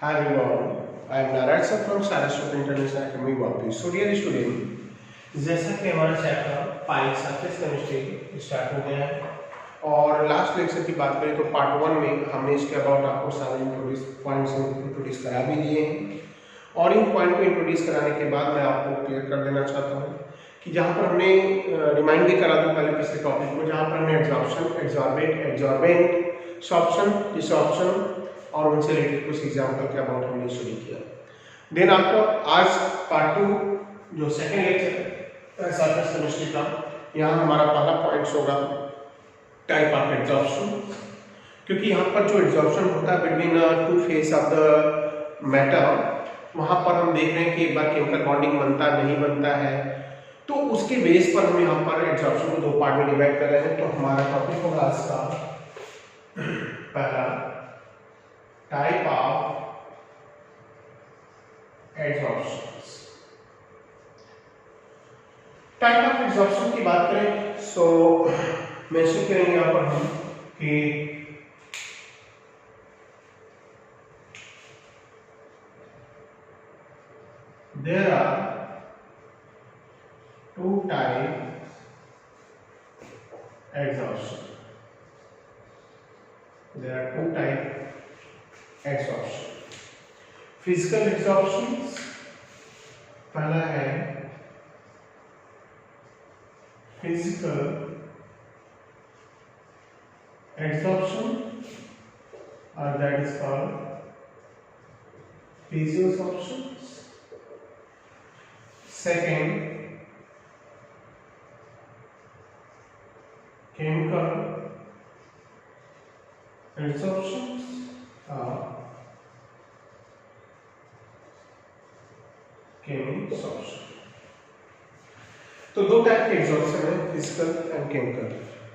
Hi everyone, I am Narayana sir from Saraswati International Academy Guwahati. So dear student, जैसा कि हमारा chapter पाई surface chemistry start हो गया है और लास्ट लेक्चर की बात करें तो पार्ट 1 में हमने इसके अबाउट आपको सारे पॉइंट्स इंट्रोड्यूस करा भी दिए हैं और इन पॉइंट को इंट्रोड्यूस कराने के बाद मैं आपको क्लियर कर देना चाहता हूँ कि जहाँ पर हमने रिमाइंड भी करा दूँ पहले पिछले टॉपिक में, जहाँ पर हमने एब्जॉर्प्शन, एब्जॉर्बेंट, सॉर्प्शन, डिसॉर्प्शन और उनसे रिलेटेड कुछ एग्जाम्पल के अबाउट हमने स्टडी किया। देन आफ्टर आज पार्ट 2 जो सेकेंड लेक्चर है सरफेस केमिस्ट्री का, यहाँ हमारा पहला पॉइंट होगा टाइप ऑफ एब्जॉर्प्शन, क्योंकि यहाँ पर जो एब्जॉर्प्शन होता है between two face of the matter, वहाँ पर हम देख रहे हैं कि एक बार केमिकल बॉन्डिंग बनता नहीं बनता है, तो उसके बेस पर हम यहाँ पर एब्जॉर्प्शन को दो पार्ट में डिवाइड कर रहे हैं। तो हमारा टॉपिक होगा आज का पहला type of absorption. Type of absorption की बात करें सो मेंशन करेंगे यहाँ पर हम कि there are two types exhaustion. There are two type exhaustion. Physical exhaustions, पहला है physical exhaustion or that is called physiosorption. Second, chemical absorptions or chemisorption. तो दो टाइप के एब्जॉर्प्शन है, फिजिकल एंड केमिकल,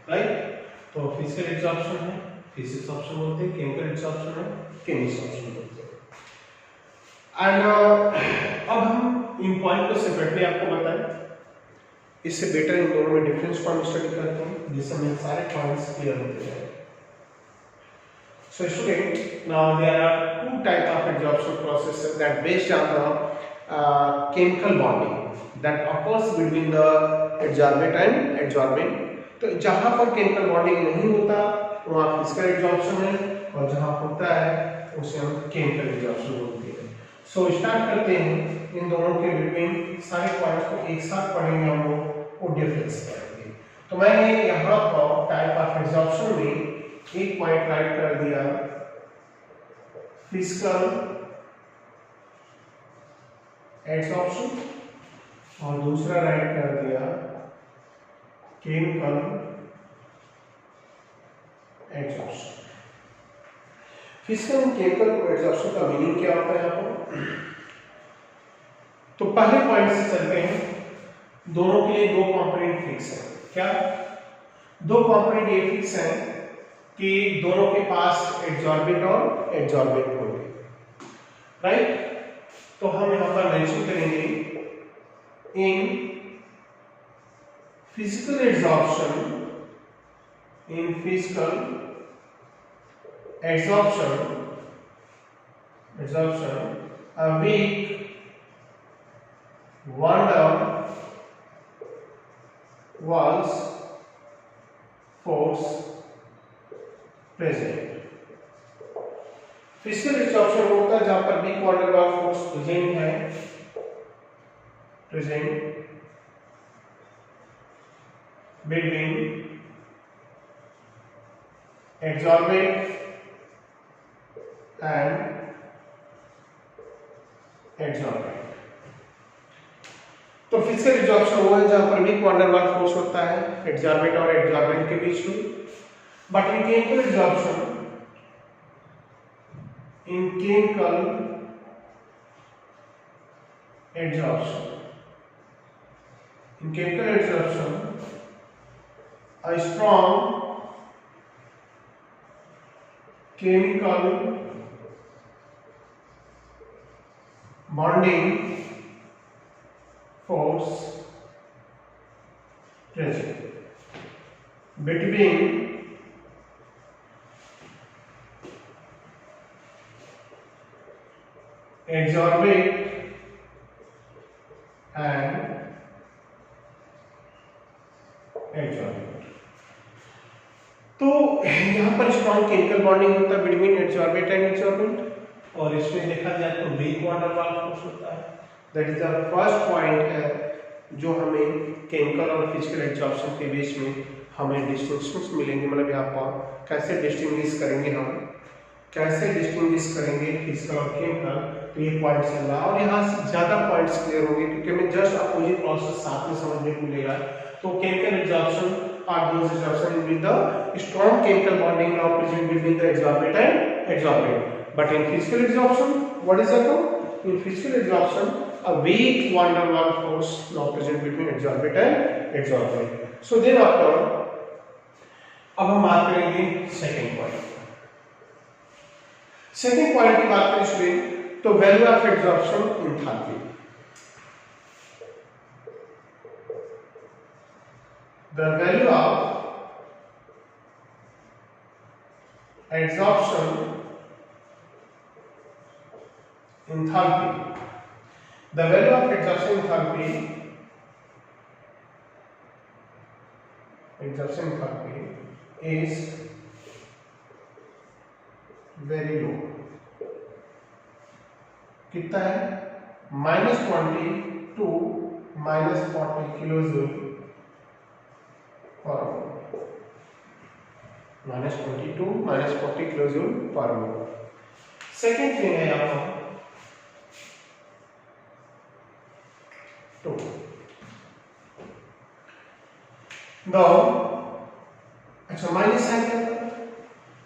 राइट। तो फिजिकल एब्जॉर्प्शन है फिजियोसॉर्प्शन बोलते हैं, केमिकल एब्जॉर्प्शन है केमिसॉर्प्शन बोलते हैं। एंड अब हम इन पॉइंट को सेपरेटली आपको बताएं, इससे बेटर इन दोनों में डिफरेंस को हम स्टडी करते हैं जिससे हमें सारे पॉइंट्स क्लियर होते हैं। So student, now there are two type of absorption process that based on the chemical bonding that occurs between the absorbent and absorbent. तो जहां पर केमिकल बॉन्डिंग नहीं होता वहां फिजिकल एब्जॉर्प्शन है और जहां होता है उसे हम केमिकल एब्जॉर्प्शन बोलते हैं। सो स्टार्ट करते हैं, इन दोनों के बिटवीन सारे पॉइंट्स को एक साथ पढ़ेंगे हम लोग और डिफरेंस करेंगे। तो मैंने यहाँ पर टाइप ऑफ एब्जॉर्प्शन में एक पॉइंट राइट कर दिया फिजिकल एब्जॉर्प्शन और दूसरा राइट कर दिया chemical absorption. Physical and chemical absorption का मीनिंग क्या होता है यहाँ पर? तो पहले पॉइंट से चलते हैं, दोनों के लिए दो कंपोनेंट फिक्स है। क्या दो कंपोनेंट ये फिक्स है कि दोनों के पास एब्जॉर्बेंट और एब्जॉर्बेंट होंगे, राइट। तो हम यहां पर मेंशन करेंगे in physical absorption, in physical absorption a weak one-down walls force present। Physical absorption होता है जहां पर weak van der force present है, present between absorbent and absorbent. तो फिजिकल एब्जॉर्प्शन वो है जहां पर वीक वॉन डाउन फोर्स होता है एब्जॉर्बेंट और एब्जॉर्बेंट के बीच में। But in chemical absorption, in chemical absorption, in chemical absorption a strong chemical bonding force present between absorbent and absorbent. तो यहाँ पर स्ट्रॉन्ग केमिकल बॉन्डिंग होता है बिटवीन एब्जॉर्बेट एंड एब्जॉर्बेंट, और इसमें देखा जाए तो weak van der Waals force होता है। That is the first point है जो हमें केमिकल और फिजिकल एब्जॉर्प्शन के बीच में हमें डिस्टिंक्शंस मिलेंगे, मतलब यहाँ पर कैसे डिस्टिंग्विश करेंगे, हम कैसे डिस्टिंग्विश करेंगे फिजिकल और केमिकल, तो ये पॉइंट्स चल रहा है। और यहाँ से ज़्यादा पॉइंट्स क्लियर होंगे क्योंकि हमें जस्ट अपोजिट प्रोसेस साथ में समझने को मिलेगा। तो chemical absorption are those absorption with the strong chemical bonding now present between the absorbate and absorbent. But in physical absorption, what is that? In physical absorption, a weak van der Waals force now present between adsorbate and adsorbate. So then after, अब हम बात करेंगे second point. Second point की बात करें student, तो value of absorption enthalpy. The value of adsorption enthalpy. The value of adsorption enthalpy is very low. कितना है? -20 to -40 kilojoule per mole. -20 to -40 kilojoule per mole. Second thing है यहाँ पर अच्छा माइनस साइन क्या था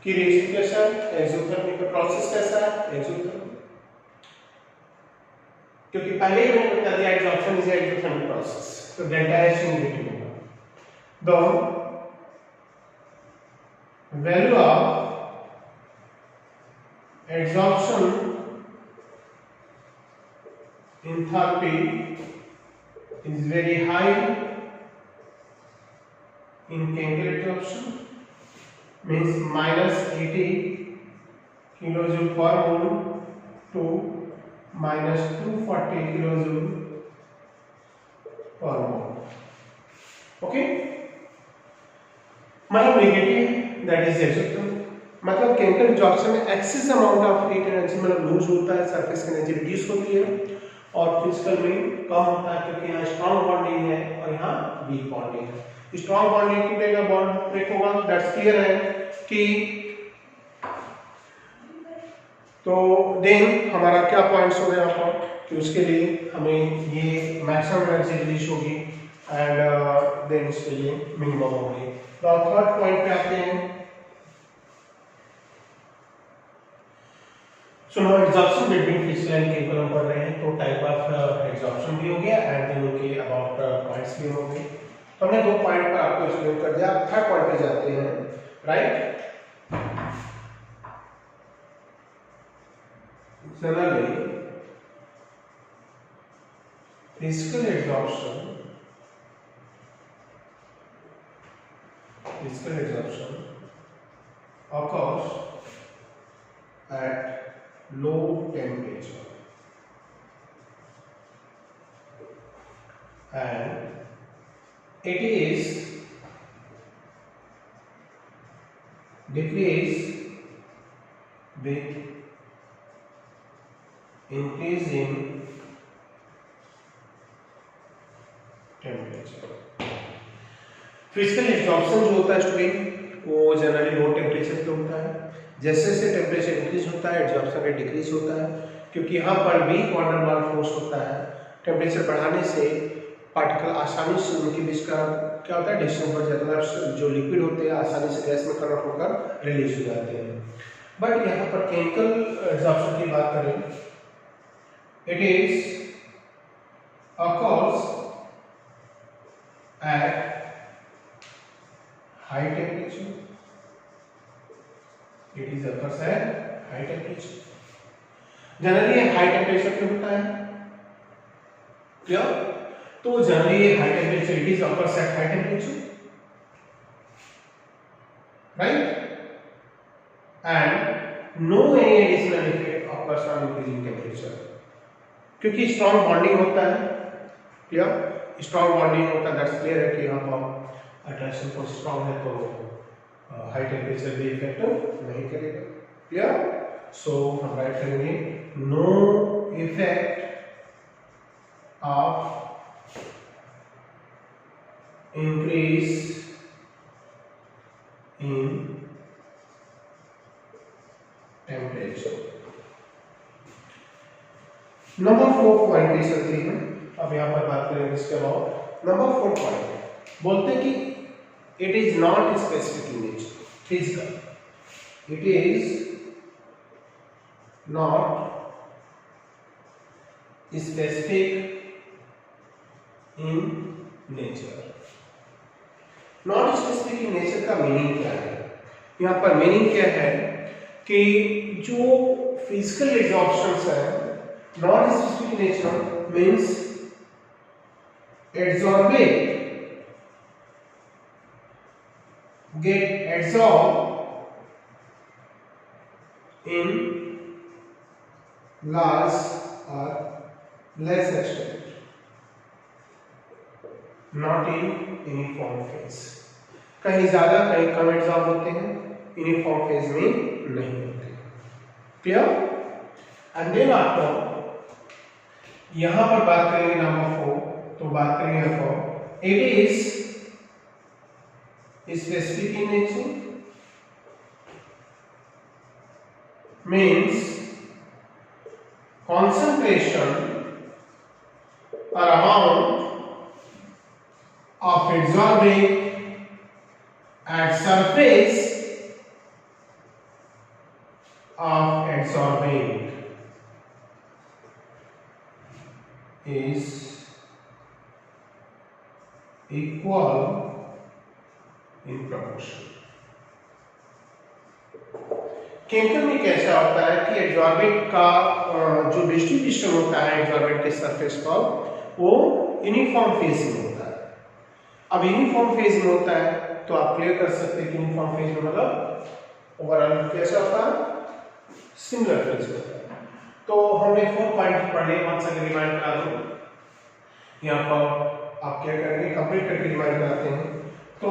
कि रेशियो कैसा है, एक्सोथर्मिक का प्रोसेस कैसा है, एक्सोथर्मिक, क्योंकि पहले ही मैंने बता दिया एब्जॉर्प्शन इज एक्सोथर्मिक प्रोसेस, तो डेल्टा एच नेगेटिव होगा। The value of absorption enthalpy is very high in chemical absorption, means -80 kilojoule per mole to -240 kilojoule per mole. Okay, मतलब नेगेटिव दैट इज एक्सोथर्मिक, मतलब chemical absorption में excess amount of heat energy मतलब loose होता है, surface की energy reduce होती है, और फिजिकल में कम होता है क्योंकि यहाँ स्ट्रॉन्ग बॉन्डिंग है और यहाँ वीक बॉन्डिंग है। स्ट्रॉन्ग बॉन्डिंग टूटेगा, बॉन्ड ब्रेक होगा, दैट्स क्लियर है कि। तो देन हमारा क्या पॉइंट्स हो गए यहाँ पर कि उसके लिए हमें ये मैक्सिमम एनर्जी रिलीज होगी एंड देन इसके लिए मिनिमम होगी। तो थर्ड पॉइंट पे आते हैं। So now absorption between physical and chemical हम पढ़ रहे हैं, तो टाइप ऑफ एब्जॉर्प्शन भी हो गया एंड देन उनके अबाउट पॉइंट्स भी हो गए। तो हमने 2 पॉइंट पर आपको एक्सप्लेन कर दिया। अब थर्ड पॉइंट पे जाते हैं, right. Generally physical absorption occurs at low temperature and it is decreased with increasing temperature। Physical absorption जो होता है स्टूडेंट वो जनरली लो टेम्परेचर पे होता है। जैसे जैसे टेम्परेचर इंक्रीज होता है एब्जॉर्प्शन रेट डिक्रीज होता है, क्योंकि यहाँ पर weak van der Waals force होता है। टेम्परेचर बढ़ाने से पार्टिकल आसानी से उनके बीच का क्या होता है डिस्टेंस बढ़ जाता है, जो लिक्विड होते हैं आसानी से गैस में कन्वर्ट होकर रिलीज हो जाते हैं। बट यहाँ पर केमिकल एब्जॉर्प्शन की बात करें, it is occurs at high temperature, it is occurs at high temperature। Generally high temperature पे होता है क्या, तो generally high temperature it is occurs at high temperature, right, and no any additional effect occurs on increasing temperature। क्योंकि strong bonding होता है, clear, strong bonding होता है, दैट्स क्लियर है कि यहाँ पर अट्रैक्शन फोर्स स्ट्रॉन्ग है तो हाई टेम्परेचर भी इफेक्ट नहीं करेगा, क्लियर। सो हम राइट करेंगे no effect of increase in temperature। Number 4 point की सकती है, अब यहां पर बात करेंगे इसके अबाउट। नंबर 4 पॉइंट बोलते हैं कि it is not specific in nature, physical, it is not specific in nature. Not specific in nature का मीनिंग क्या है? यहाँ पर मीनिंग क्या है कि जो फिजिकल एब्जॉर्प्शंस है not specific in nature means एब्जॉर्बेड get absorbed in large or less extent, not in uniform phase। कहीं ज्यादा कहीं कम एब्जॉर्ब होते हैं, यूनिफॉर्म फेज में नहीं होते, क्लियर। एंड देन आपको यहां पर बात करेंगे नंबर 4, तो बात करेंगे आपको it is specific in nature means concentration or amount of adsorbate at surface of adsorbate is equal in proportion। Chemical में कैसा होता है कि एब्जॉर्बेंट का जो डिस्ट्रीब्यूशन होता है एब्जॉर्बेंट के सरफेस पर वो यूनिफॉर्म फेज में होता है। अब यूनिफॉर्म फेज में होता है तो आप क्लियर कर सकते हैं कि यूनिफॉर्म फेज में मतलब ओवरऑल कैसा होता है, सिमिलर फेज में होता है। तो हमने 4 पॉइंट पढ़े, वंस अगेन रिमाइंड करा दूं, यहाँ पर आप क्या करेंगे कंप्लीट करके रिमाइंड कराते हैं। तो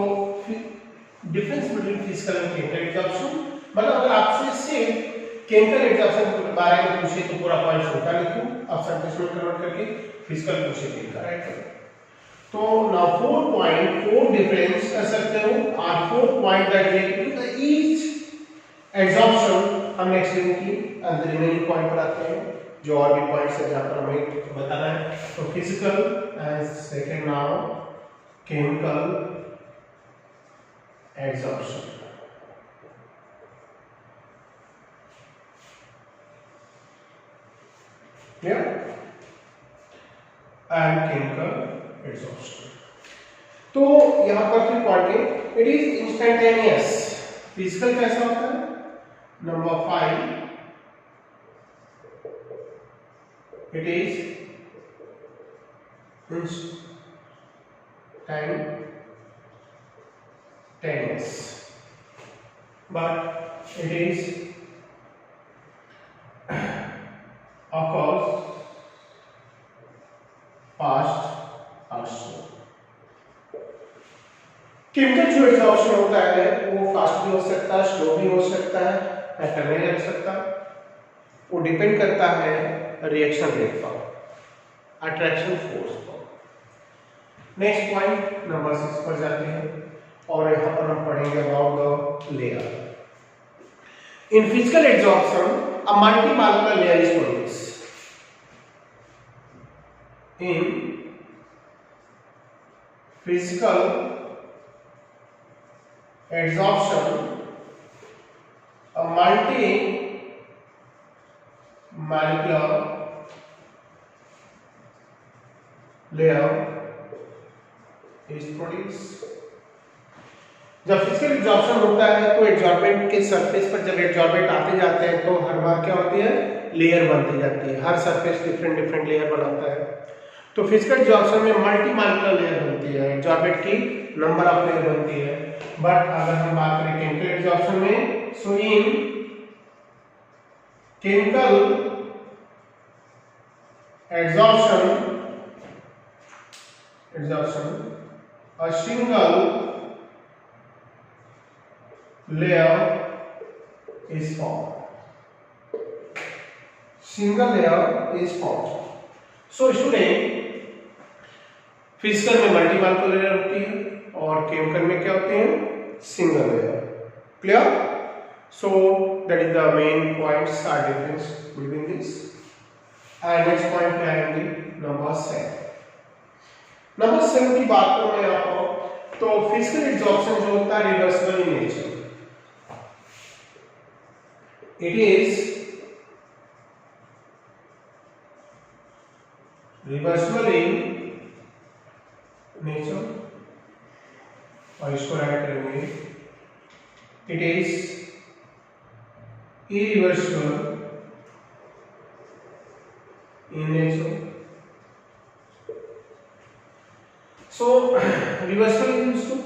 difference between physical and chemical absorption, मतलब अगर आपसे सिर्फ केमिकल एब्जॉर्प्शन के बारे में पूछे तो पूरा पॉइंट छोटा लिखूं, आप सेंटेंस में कन्वर्ट करके फिजिकल पूछे केमिकल, राइट। तो नाउ 4 पॉइंट 4 डिफरेंस कर सकते हो, और 4 point that related to the each absorption हमने एक्सप्लेन की। एंड द रिमेनिंग पॉइंट पर आते हैं जो और भी पॉइंट्स है जहां पर हमें बताना है। तो physical and second now chemical absorption। Clear? And chemical absorption। तो यहां पर फिर point it is instantaneous. Physical कैसा होता है? Number 5 it is instantaneous, but it is occurs fast also। Chemical जो एब्जॉर्प्शन होता है वो फास्ट भी हो सकता है, स्लो भी हो सकता है, पैटर्न नहीं रख सकता, वो डिपेंड करता है रिएक्शन रेट पर, अट्रैक्शन फोर्स पर। नेक्स्ट पॉइंट नंबर 6 पर जाते हैं और यहां पर हम पढ़ेंगे about the layer. In physical absorption a multimolecular layer is produced. In physical absorption a multimolecular layer is produced. जब फिजिकल एब्जॉर्प्शन होता है तो एब्जॉर्बेंट के सरफेस पर जब एब्जॉर्बेंट आते जाते हैं तो हर बार क्या होती है, लेयर बनती जाती है, हर सरफेस डिफरेंट डिफरेंट लेयर बनाता है। तो फिजिकल एब्जॉर्प्शन में मल्टीमॉलिक्यूलर लेयर बनती है, एब्जॉर्बेंट की नंबर ऑफ लेयर बनती है। बट अगर हम बात करें केमिकल एब्जॉर्प्शन में, so in chemical Adsorption, a single layer is formed. Single layer is formed. So student, physical में मल्टीपल लेयर होती है और केमिकल में क्या होते हैं? Single layer. Clear? So that is the main points are difference between this. And next point क्या आएंगे? नंबर 7. नंबर 7 की बात करूं मैं आपको, तो फिजिकल एब्जॉर्प्शन जो होता है reversible in nature. It is reversible in nature और इसको ऐड करेंगे. It is irreversible in nature. So reversible means तो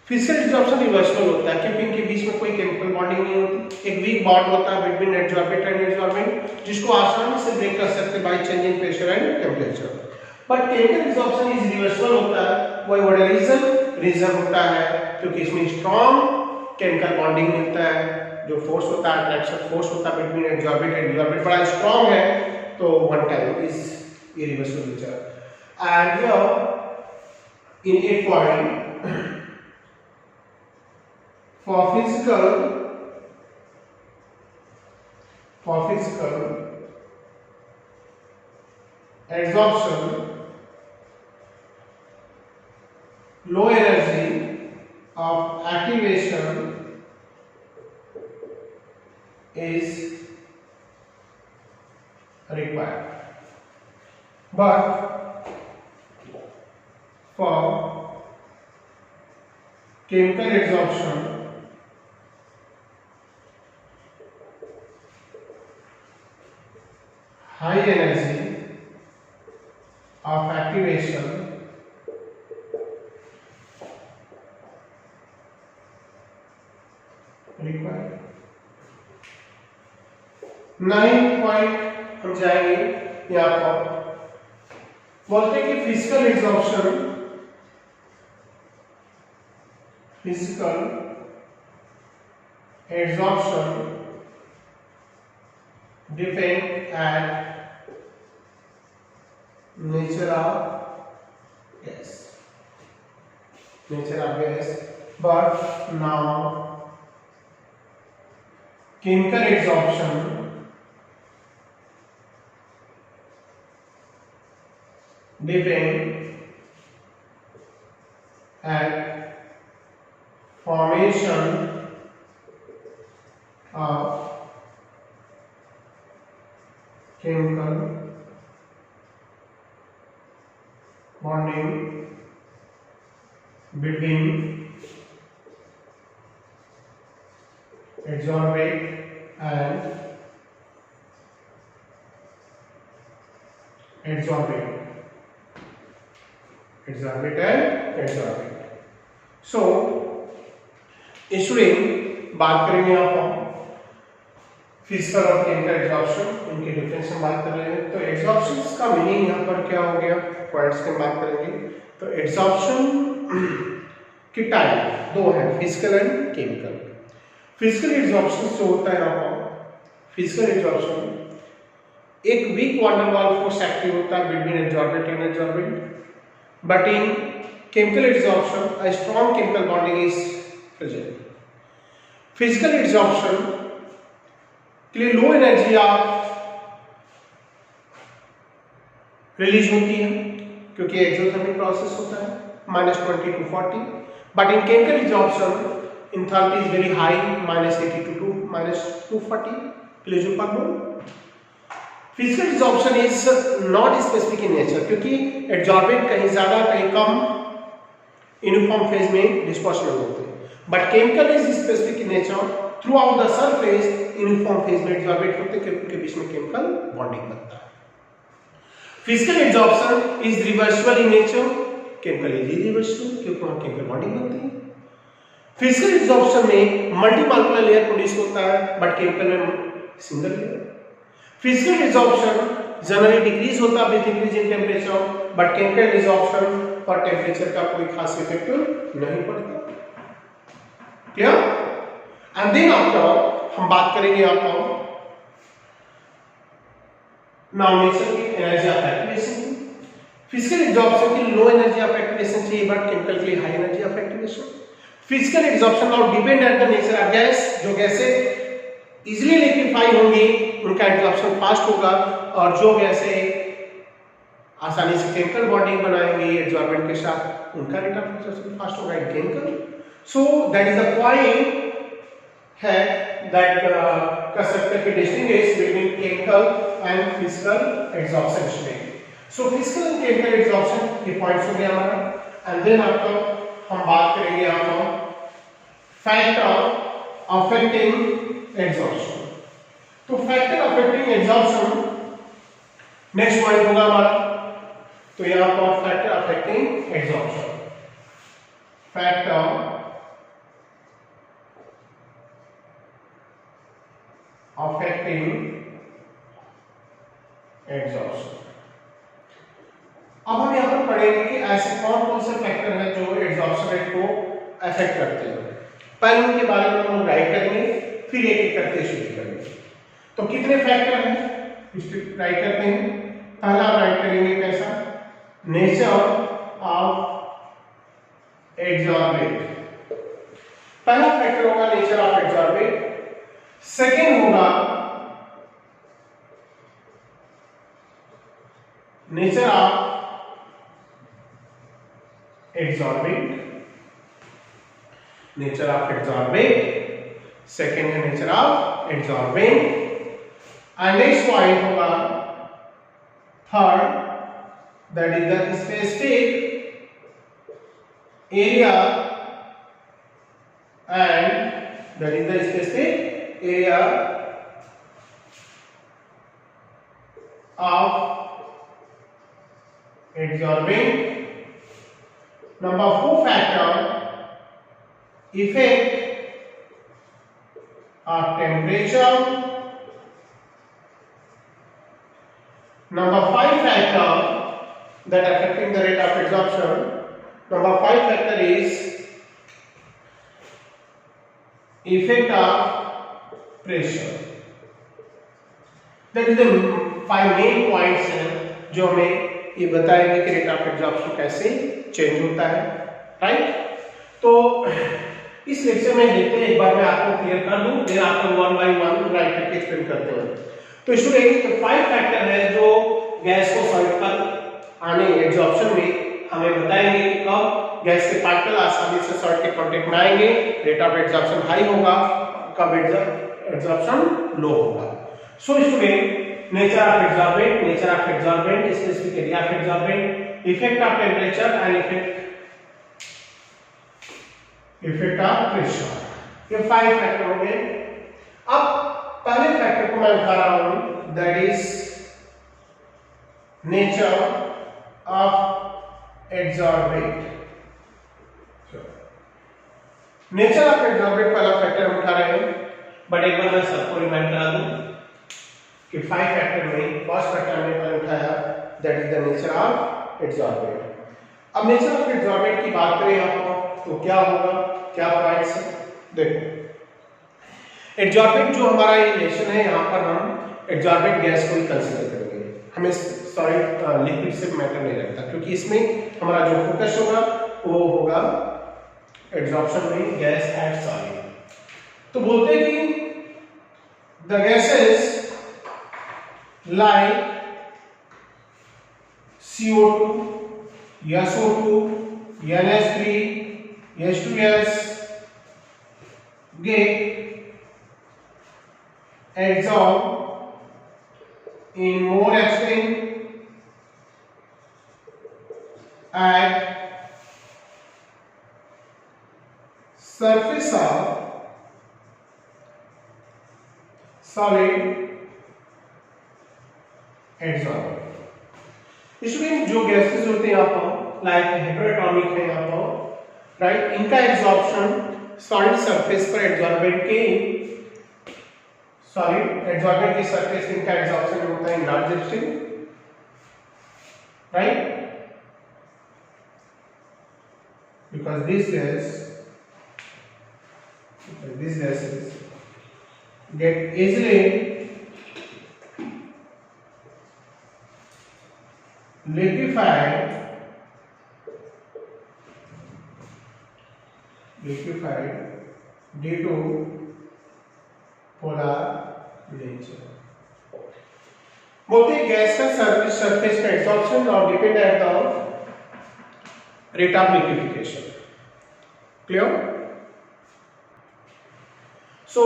फिजिकल एब्जॉर्प्शन रिवर्सिबल होता है क्योंकि इनके बीच में कोई केमिकल बॉन्डिंग नहीं होती. एक वीक बॉन्ड होता है बिटवीन एडजॉर्बेंट एंड एडजॉर्बेंट जिसको आसानी से ब्रेक कर सकते हैं by changing pressure and temperature. But chemical absorption is reversible होता है. वही बड़ा रीजन होता है क्योंकि इसमें स्ट्रॉन्ग केमिकल बॉन्डिंग मिलता है. जो फोर्स होता है अट्रैक्शन फोर्स होता है बिटवीन एडजॉर्बेंट एंड एडजॉर्बेंट बड़ा स्ट्रॉन्ग है, तो one time is irreversible nature. And here in 8 point for physical adsorption, low energy of activation is required, but for chemical adsorption high energy of activation required. 9 point हम जाएंगे यहाँ पर. बोलते हैं कि physical absorption depend at nature of gas, but now chemical adsorption depend at formation of chemical bonding between adsorbate and adsorbate. So student बात करेंगे यहाँ पर फिजिकल और केमिकल एब्जॉर्प्शन, इनके डिफरेंस में बात कर रहे हैं. तो एब्जॉर्प्शन का मीनिंग यहाँ पर क्या हो गया, पॉइंट्स की बात करेंगे. तो एब्जॉर्प्शन की टाइप दो है, physical and chemical. Physical absorption जो होता है यहाँ पर, फिजिकल एब्जॉर्प्शन एक weak van der Waals force active होता है between absorbent and absorbent, but in chemical absorption a strong chemical bonding is present. Physical absorption के लिए लो एनर्जी रिलीज होती है क्योंकि एक्सोथर्मिक प्रोसेस होता है -20 to 40, but in chemical absorption enthalpy is very high, -80 to -240 kilojoule per mole. Physical absorption is not specific in nature क्योंकि absorbent कहीं ज्यादा कहीं कम यूनिफॉर्म फेज में डिस्पर्शन होते हैं, but chemical is specific in nature. Throughout the surface uniform phase में absorbate होते हैं क्योंकि उनके बीच में केमिकल बॉन्डिंग बनता है. Physical absorption is reversible in nature, chemical is irreversible क्योंकि वहां केमिकल बॉन्डिंग बनती है. फिजिकल एब्जॉर्प्शन में मल्टीमॉलिक्यूलर लेयर प्रोड्यूस होता है बट केमिकल में single layer. Physical absorption generally decrease होता with increase in temperature, but chemical desorption पर टेम्परेचर का कोई खास इफेक्ट नहीं पड़ता। क्लियर? एंड देन आफ्टर हम बात करेंगे यहाँ पर नाउ नेचर की energy of activation. Physical absorption की लो एनर्जी ऑफ एक्टिवेशन चाहिए, बट केमिकल के लिए high energy of activation. Physical absorption now depend at the nature of gas. जो गैसें इजीली लिक्विफाई होंगी उनका एब्जॉर्प्शन फास्ट होगा, और जो गैसें आसानी से केमिकल बॉन्डिंग बनाएंगे एब्जॉर्बेंट के साथ उनका रेट ऑफ एब्जॉर्प्शन फास्ट होगा इन chemical. So that is the point है दैट कर सकते हैं कि distinguish between chemical and physical absorption state. So physical and chemical absorption ये पॉइंट्स हो गया हमारा। एंड देन आपको हम बात करेंगे यहाँ पर फैक्टर अफेक्टिंग एब्जॉर्प्शन। तो factor affecting absorption next point होगा हमारा। तो यहाँ पर factor affecting absorption, factor affecting absorption. अब हम यहाँ पर पढ़ेंगे कि ऐसे कौन कौन से फैक्टर हैं जो एब्जॉर्प्शन रेट को अफेक्ट करते हैं। पहले उनके बारे में हम राइट करेंगे, फिर एक एक करके शुरू करेंगे। तो कितने फैक्टर हैं राइट करते हैं। पहला राइट करेंगे कैसा, नेचर ऑफ एब्जॉर्बेंट। पहला फैक्टर होगा नेचर ऑफ एब्जॉर्बेंट। सेकेंड होगा nature of absorbent, nature of absorbent, second है nature of absorbent. And next point होगा third, that is the specific area and that is the specific area of absorbing. Number 4 factor, effect of temperature. Number 5 factor that affecting the rate of absorption. Number 5 factor is effect of pressure. That is the 5 main points हैं जो हमें ये बताएंगे कि rate of absorption कैसे change होता है, right. तो इस लेक्चर में देखते हैं, एक बार मैं आपको क्लियर कर दूं, फिर आपको वन बाय वन राइट करके एक्सप्लेन करते हैं। तो स्टूडेंट 5 फैक्टर है जो गैस को सॉल्व कर आने एब्जॉर्प्शन में हमें बताएंगे कि कब गैस के पार्टिकल आसानी से सॉल्ट के कांटेक्ट में आएंगे, रेट ऑफ एब्जॉर्प्शन हाई होगा, कब एब्जॉर्प्शन लो होगा। So student nature of absorbent, specific area of absorbent, effect of temperature and effect of pressure, ये 5 फैक्टर हो गए। अब पहले फैक्टर को मैं उठा रहा हूं, that is nature of absorbent. Nature of absorbent पहला फैक्टर हम उठा रहे हैं, बट एक बार मैं सबको रिमाइंड करा दूं कि 5 फैक्टर में फर्स्ट फैक्टर में पहले उठाया, that is the nature of absorbent. अब नेचर ऑफ एब्जॉर्बेंट की बात करें आपको तो क्या होगा, क्या पॉइंट्स है, देखो एब्जॉर्बेंट जो हमारा ये रिलेशन है, यहाँ पर हम एब्जॉर्बेंट गैस को ही कंसीडर करेंगे, हमें सॉलिड लिक्विड से मैटर नहीं रखता, क्योंकि इसमें हमारा जो फोकस होगा वो होगा एब्जॉर्प्शन में गैस एंड सॉलिड। तो बोलते हैं कि the gases like CO2, SO2, NH3, H2S get absorbed in more extent at surface of solid absorb. इसमें जो गैसेस होते हैं यहाँ पर लाइक हेटेरोटॉमिक है यहाँ पर, राइट, इनका एब्जॉर्प्शन सॉलिड सरफेस पर एब्जॉर्बेंट के सरफेस इनका एब्जॉर्प्शन होता है 9 large extreme, right? Because these gases get easily liquefied due to polar nature. बोलते हैं गैस का सरफेस का एब्जॉर्प्शन और depend at the rate of liquefaction. Clear? So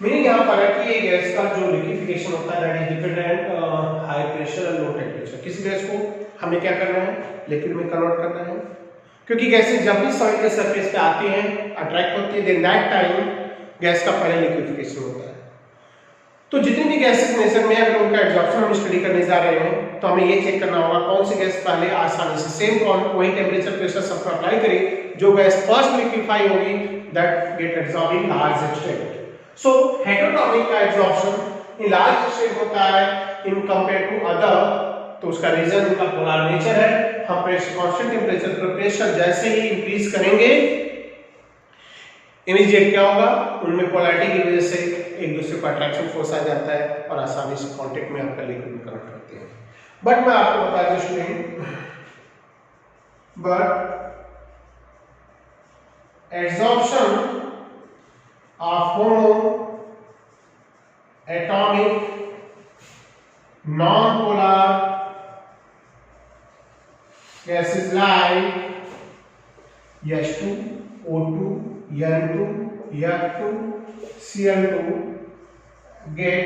meaning यहाँ पर है कि ये गैस का जो लिक्विफिकेशन होता है that is dependent high pressure और लो टेम्परेचर. किसी गैस को हमें क्या करना है, लिक्विड में कन्वर्ट करना है, क्योंकि गैसें जब भी सॉइल के सरफेस पे आती हैं, अट्रैक्ट होती है, देन दैट टाइम गैस का पहले लिक्विफिकेशन होता है. तो जितनी भी गैसेस नेचर में अगर उनका एब्जॉर्प्शन हम स्टडी करने जा रहे हैं तो हमें ये चेक करना होगा कौन सी गैस पहले आसानी से सेम वही टेम्परेचर प्रेशर सब पर अप्लाई करे, जो गैस फर्स्ट लिक्विफाई होगी that get absorb in large extent. So heteroatomic का एब्जॉर्प्शन इन लार्ज एक्सटेंट होता है इन कंपेयर टू अदर. तो उसका रीजन उनका पोलर नेचर है. हम कांस्टेंट टेम्परेचर पर प्रेशर जैसे ही इंक्रीज करेंगे इमीडिएट क्या होगा, उनमें पोलैरिटी की वजह से एक दूसरे को अट्रैक्शन फोर्स आ जाता है और आसानी से कांटेक्ट में आपका लिक्विड में कन्वर्ट करते हैं. बट मैं आपको बता दूं student, but absorption of homo atomic non polar gases like H2, O2, N2, F2, Cl2 get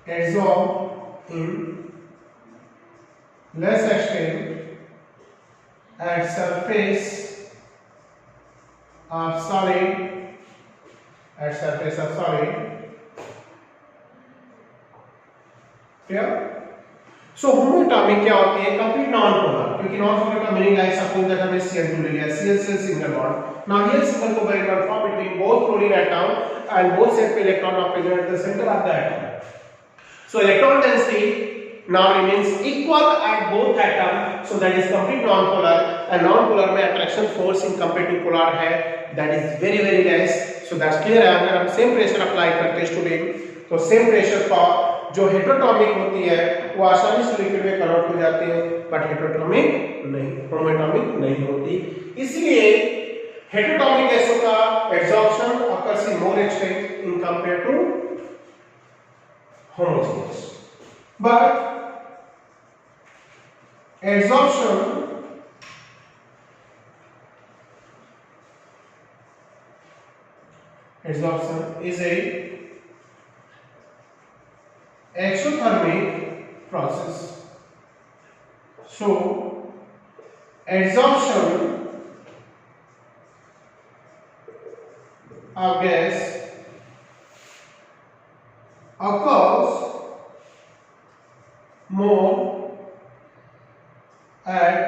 absorbed in less extent at surface of solid. Clear? So homoatomic क्या होते हैं, कंप्लीट नॉन पोलर, क्योंकि non polar का meaning like suppose that हमने Cl2 ले लिया, Cl से single bond. Now here single covalent bond form between both chlorine atom and both set पे electron are present at the centre of the atom. So electron density now remains equal at both atom, so that is complete non-polar. And non-polar में attraction force in compared to polar है that is very very less. So that's clear है. अगर हम same pressure apply करते हैं student तो same pressure पर जो हेटेरोटॉमिक होती है वो आसानी से लिक्विड में कन्वर्ट हो जाती है, बट हेटेरोटॉमिक नहीं, होमोएटॉमिक नहीं होती. इसलिए हेटेरोटॉमिक गैसों का absorption occurs in more extent in compared to homogeneous. But absorption is a exothermic process. So absorption of gas occurs more at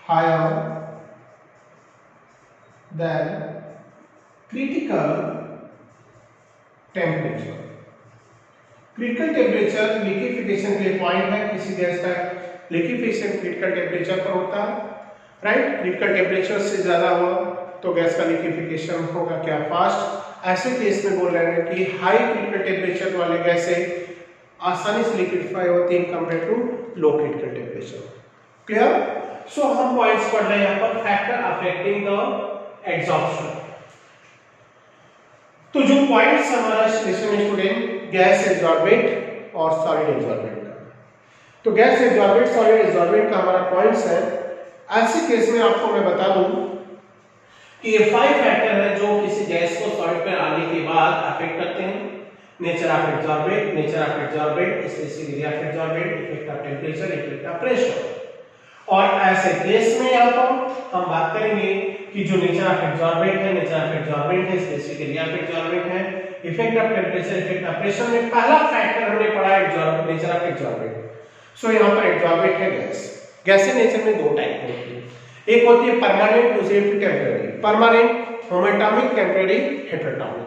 higher than critical temperature. Critical temperature liquefaction के लिए पॉइंट है. किसी गैस का liquefaction critical temperature पर होता है, right? Critical temperature से ज्यादा हुआ तो गैस का लिक्विफिकेशन होगा क्या, फास्ट. ऐसे केस में बोल रहे हैं कि हाई क्रिटिकल टेम्परेचर वाले गैसें आसानी से लिक्विफाई होती हैं compare to low critical temperature. Clear? So हम पॉइंट्स पढ़ रहे हैं यहाँ पर, फैक्टर अफेक्टिंग द एब्जॉर्प्शन. तो जो पॉइंट्स हमारा सेशन में स्टूडेंट गैस एब्जॉर्बेंट और सॉलिड एब्जॉर्बेंट का, तो गैस एब्जॉर्बेंट सॉलिड एब्जॉर्बेंट का हमारा पॉइंट्स है. ऐसे केस में आपको मैं बता दूं कि ये 5 फैक्टर है जो किसी गैस को सॉलिड पर आने के बाद अफेक्ट करते हैं. Nature of absorbent, specific area of absorbent, effect of temperature, effect of pressure. और ऐसे केस में यहाँ पर हम बात करेंगे कि जो नेचर ऑफ एब्जॉर्बेंट है, स्पेसिफिक एरिया ऑफ एब्जॉर्बेंट है, effect of temperature, effect of pressure में पहला फैक्टर हमने पढ़ा है नेचर ऑफ एब्जॉर्बेंट. सो यहाँ पर एब्जॉर्बेंट है गैस. गैसें नेचर में 2 टाइप की होती है. एक होती है परमानेंट, दूसरी होती है temporary. Permanent, homoatomic, temporary, heteroatomic.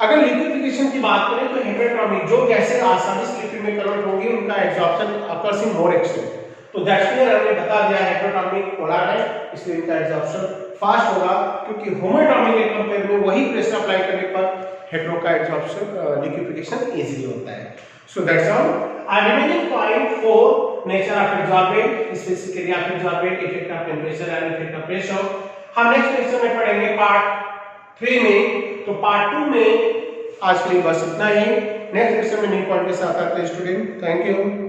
अगर लिक्विफिकेशन की बात करें तो हेटेरोटॉमिक जो गैसेस आसानी से लिक्विड में कन्वर्ट होंगी उनका absorption occurs in more extent. तो दैट्स क्लियर, हमने बता दिया हेटेरोटॉमिक पोलर है इसलिए इनका एब्जॉर्प्शन फास्ट होगा, क्योंकि होमोएटॉमिक के कंपेयर में वही प्रेशर अप्लाई करने पर हेटेरो का एब्जॉर्प्शन लिक्विफिकेशन इजीली होता है। So that's all. our remaining point 4 nature of adsorbent, specific area of adsorbent, effect of temperature and effect of pressure। हम नेक्स्ट लेक्चर में पढ़ेंगे पार्ट 3 में। तो पार्ट 2 में आज के लिए बस इतना ही। नेक्स्ट लेक्चर में न्यू पॉइंट के साथ आते हैं स्टूडेंट। Thank you.